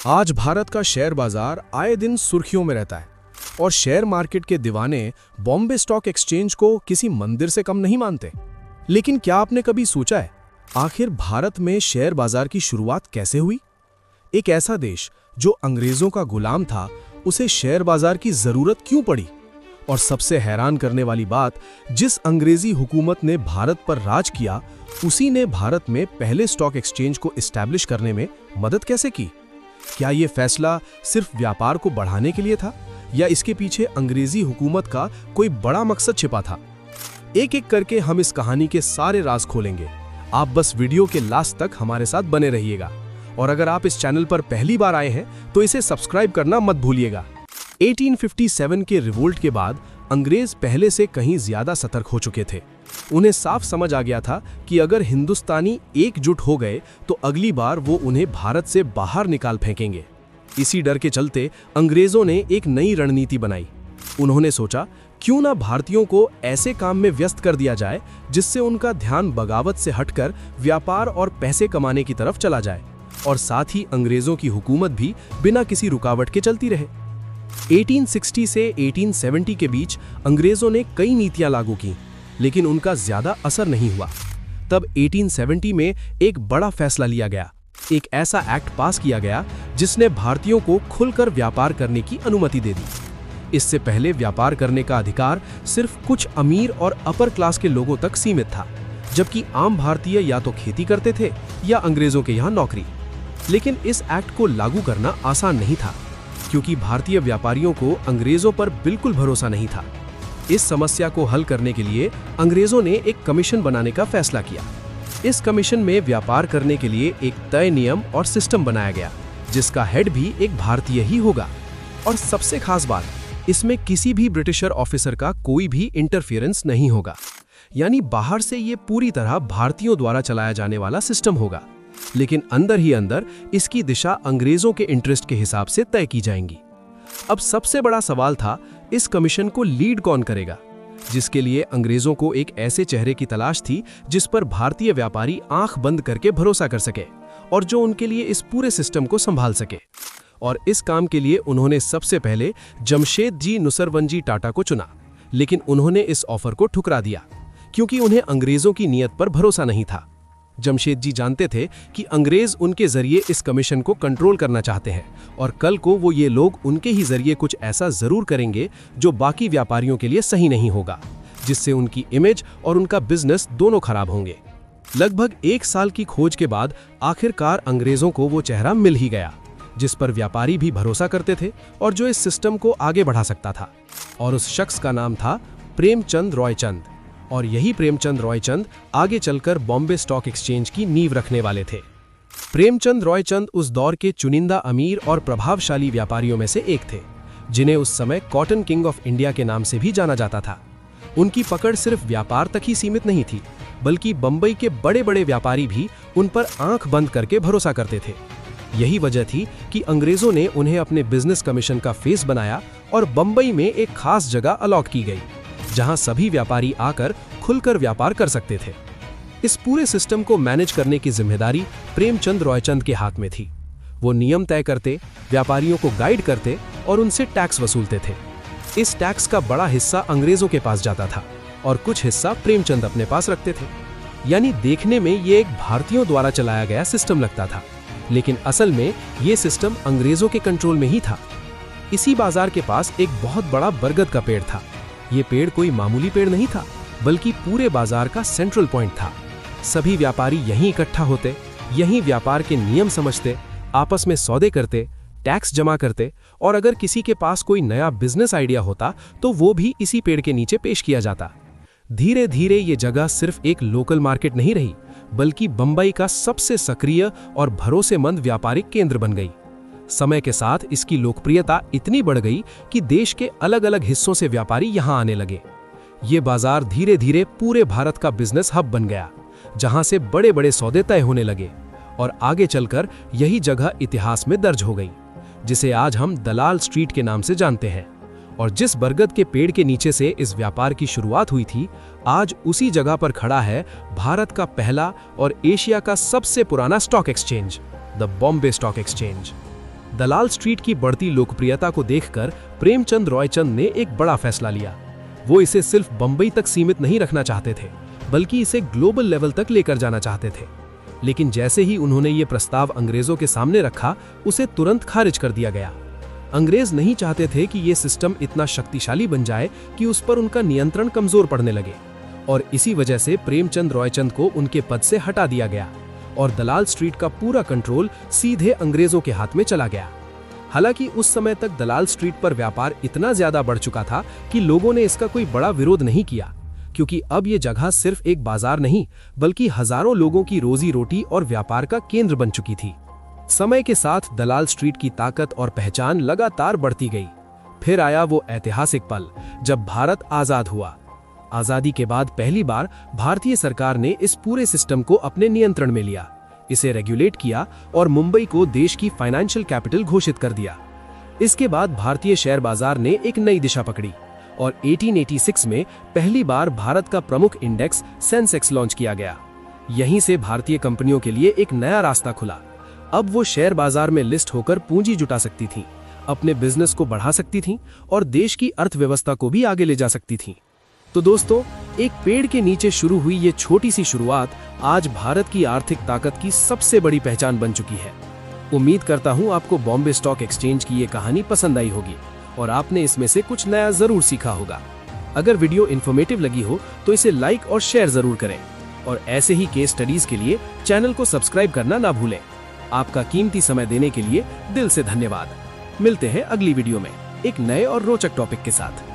आज भारत का शेयर बाजार आए दिन सुर्खियों में रहता है और शेयर मार्केट के दीवाने बॉम्बे स्टॉक एक्सचेंज को किसी मंदिर से कम नहीं मानते। लेकिन क्या आपने कभी सोचा है आखिर भारत में शेयर बाजार की शुरुआत कैसे हुई? एक ऐसा देश जो अंग्रेजों का गुलाम था, उसे शेयर बाजार की जरूरत क्यों पड़ी? और सबसे हैरान करने वाली बात, जिस अंग्रेजी हुकूमत ने भारत पर राज किया, उसी ने भारत में पहले स्टॉक एक्सचेंज को एस्टैब्लिश करने में मदद कैसे की? क्या यह फैसला सिर्फ व्यापार को बढ़ाने के लिए था या इसके पीछे अंग्रेजी हुकूमत का कोई बड़ा मकसद छिपा था? एक एक करके हम इस कहानी के सारे राज खोलेंगे। आप बस वीडियो के लास्ट तक हमारे साथ बने रहिएगा और अगर आप इस चैनल पर पहली बार आए हैं तो इसे सब्सक्राइब करना मत भूलिएगा। 1857 के रिवोल्ट के बाद अंग्रेज पहले से कहीं ज्यादा सतर्क हो चुके थे। उन्हें साफ समझ आ गया था कि अगर हिंदुस्तानी एकजुट हो गए तो अगली बार वो उन्हें भारत से बाहर निकाल फेंकेंगे। इसी डर के चलते अंग्रेजों ने एक नई रणनीति बनाई। उन्होंने सोचा, क्यों ना भारतीयों को ऐसे काम में व्यस्त कर दिया जाए जिससे उनका ध्यान बगावत से हटकर व्यापार और पैसे कमाने की तरफ चला जाए और साथ ही अंग्रेजों की हुकूमत भी बिना किसी रुकावट के चलती रहे। 1860 से 1870 के बीच अंग्रेजों ने कई नीतियां लागू की, लेकिन उनका ज्यादा असर नहीं हुआ। तब 1870 में एक बड़ा फैसला लिया गया। एक ऐसा एक्ट पास किया गया जिसने भारतीयों को खुलकर व्यापार करने की अनुमति दे दी। इससे पहले व्यापार करने का अधिकार सिर्फ कुछ अमीर और अपर क्लास के लोगों तक सीमित था, जबकि आम भारतीय या तो खेती करते थे या अंग्रेजों के यहाँ नौकरी। लेकिन इस एक्ट को लागू करना आसान नहीं था, क्योंकि भारतीय व्यापारियों को अंग्रेजों पर बिल्कुल भरोसा नहीं था। इस समस्या को हल करने के लिए अंग्रेजों ने एक कमीशन बनाने का फैसला किया। इस कमीशन में व्यापार करने के लिए एक तय नियम और सिस्टम बनाया गया, जिसका हेड भी एक भारतीय ही होगा। और सबसे खास बात, इसमें किसी भी ब्रिटिशर ऑफिसर का कोई भी इंटरफियरेंस नहीं होगा, यानी बाहर से ये पूरी तरह भारतीयों द्वारा चलाया जाने वाला सिस्टम होगा, लेकिन अंदर ही अंदर इसकी दिशा अंग्रेजों के इंटरेस्ट के हिसाब से तय की जाएंगी। अब सबसे बड़ा सवाल था, इस कमीशन को लीड कौन करेगा, जिसके लिए अंग्रेजों को एक ऐसे चेहरे की तलाश थी जिस पर भारतीय व्यापारी आंख बंद करके भरोसा कर सके और जो उनके लिए इस पूरे सिस्टम को संभाल सके। और इस काम के लिए उन्होंने सबसे पहले जमशेदजी नुसरवंजी टाटा को चुना, लेकिन उन्होंने इस ऑफर को ठुकरा दिया क्योंकि उन्हें अंग्रेजों की नीयत पर भरोसा नहीं था। जमशेदजी जानते थे कि अंग्रेज उनके जरिए इस कमीशन को कंट्रोल करना चाहते हैं और कल को वो ये लोग उनके ही जरिए कुछ ऐसा जरूर करेंगे जो बाकी व्यापारियों के लिए सही नहीं होगा, जिससे उनकी इमेज और उनका बिजनेस दोनों खराब होंगे। लगभग 1 साल की खोज के बाद आखिरकार अंग्रेजों को वो चेहरा मिल ही गया जिस पर व्यापारी भी भरोसा करते थे और जो इस सिस्टम को आगे बढ़ा सकता था। और उस शख्स का नाम था प्रेमचंद रॉयचंद। और यही प्रेमचंद रॉयचंद आगे चलकर बॉम्बे स्टॉक एक्सचेंज की नींव रखने वाले थे। प्रेमचंद रॉयचंद उस दौर के चुनिंदा अमीर और प्रभावशाली व्यापारियों में से एक थे, जिन्हें उस समय कॉटन किंग ऑफ इंडिया के नाम से भी जाना जाता था। उनकी पकड़ सिर्फ व्यापार तक ही सीमित नहीं थी, बल्कि बंबई के बड़े बड़े व्यापारी भी उन पर आंख बंद करके भरोसा करते थे। यही वजह थी कि अंग्रेजों ने उन्हें अपने बिजनेस कमीशन का फेस बनाया और बंबई में एक खास जगह अलॉट की गई, जहां सभी व्यापारी आकर खुलकर व्यापार कर सकते थे। इस पूरे सिस्टम को मैनेज करने की जिम्मेदारी प्रेमचंद रॉयचंद के हाथ में थी। वो नियम तय करते, व्यापारियों को गाइड करते और उनसे टैक्स वसूलते थे। इस टैक्स का बड़ा हिस्सा अंग्रेजों के पास जाता था और कुछ हिस्सा प्रेमचंद अपने पास रखते थे। यानी देखने में ये एक भारतीयों द्वारा चलाया गया सिस्टम लगता था, लेकिन असल में ये सिस्टम अंग्रेजों के कंट्रोल में ही था। इसी बाजार के पास एक बहुत बड़ा बरगद का पेड़ था। ये पेड़ कोई मामूली पेड़ नहीं था, बल्कि पूरे बाजार का सेंट्रल पॉइंट था। सभी व्यापारी यहीं इकट्ठा होते, यहीं व्यापार के नियम समझते, आपस में सौदे करते, टैक्स जमा करते और अगर किसी के पास कोई नया बिजनेस आइडिया होता तो वो भी इसी पेड़ के नीचे पेश किया जाता। धीरे धीरे ये जगह सिर्फ एक लोकल मार्केट नहीं रही, बल्कि बंबई का सबसे सक्रिय और भरोसेमंद व्यापारिक केंद्र बन गई। समय के साथ इसकी लोकप्रियता इतनी बढ़ गई कि देश के अलग अलग हिस्सों से व्यापारी यहां आने लगे। ये बाजार धीरे धीरे पूरे भारत का बिजनेस हब बन गया, जहां से बड़े बड़े सौदे तय होने लगे और आगे चलकर यही जगह इतिहास में दर्ज हो गई, जिसे आज हम दलाल स्ट्रीट के नाम से जानते हैं। और जिस बरगद के पेड़ के नीचे से इस व्यापार की शुरुआत हुई थी, आज उसी जगह पर खड़ा है भारत का पहला और एशिया का सबसे पुराना stock exchange, the Bombay stock exchange. Dalal street की बढ़ती लोकप्रियता को देखकर प्रेमचंद रॉयचंद ने एक बड़ा फैसला लिया। वो इसे सिर्फ बंबई तक सीमित नहीं रखना चाहते थे, बल्कि इसे ग्लोबल लेवल तक लेकर जाना चाहते थे। लेकिन जैसे ही उन्होंने ये प्रस्ताव अंग्रेजों के सामने रखा, उसे तुरंत खारिज कर दिया गया। अंग्रेज नहीं चाहते थे कि ये सिस्टम इतना शक्तिशाली बन जाए कि उस पर उनका नियंत्रण कमजोर पड़ने लगे, और इसी वजह से प्रेमचंद रॉयचंद को उनके पद से हटा दिया गया और दलाल स्ट्रीट का पूरा कंट्रोल सीधे अंग्रेजों के हाथ में चला गया। हालांकि उस समय तक दलाल स्ट्रीट पर व्यापार इतना ज्यादा बढ़ चुका था कि लोगों ने इसका कोई बड़ा विरोध नहीं किया, क्योंकि अब ये जगह सिर्फ एक बाजार नहीं बल्कि हजारों लोगों की रोजी रोटी और व्यापार का केंद्र बन चुकी थी। समय के साथ दलाल स्ट्रीट की ताकत और पहचान लगातार बढ़ती गई। फिर आया वो ऐतिहासिक पल जब भारत आजाद हुआ। आजादी के बाद पहली बार भारतीय सरकार ने इस पूरे सिस्टम को अपने नियंत्रण में लिया, इसे रेगुलेट किया और मुंबई को देश की फाइनेंशियल कैपिटल घोषित कर दिया। इसके बाद भारतीय शेयर बाजार ने एक नई दिशा पकड़ी और 1886 में पहली बार भारत का प्रमुख इंडेक्स सेंसेक्स लॉन्च किया गया। यहीं से भारतीय कंपनियों के लिए एक नया रास्ता खुला। अब वो शेयर बाजार में लिस्ट होकर पूंजी जुटा सकती थीं, अपने बिजनेस को बढ़ा सकती थीं और देश की अर्थव्यवस्था को भी आगे ले जा सकती थीं। तो दोस्तों, एक पेड़ के नीचे शुरू हुई ये छोटी सी शुरुआत आज भारत की आर्थिक ताकत की सबसे बड़ी पहचान बन चुकी है। उम्मीद करता हूँ आपको बॉम्बे स्टॉक एक्सचेंज की ये कहानी पसंद आई होगी और आपने इसमें से कुछ नया जरूर सीखा होगा। अगर वीडियो इन्फॉर्मेटिव लगी हो तो इसे लाइक और शेयर जरूर करें और ऐसे ही केस स्टडीज के लिए चैनल को सब्सक्राइब करना ना भूलें। आपका कीमती समय देने के लिए दिल से धन्यवाद। मिलते हैं अगली वीडियो में एक नए और रोचक टॉपिक के साथ।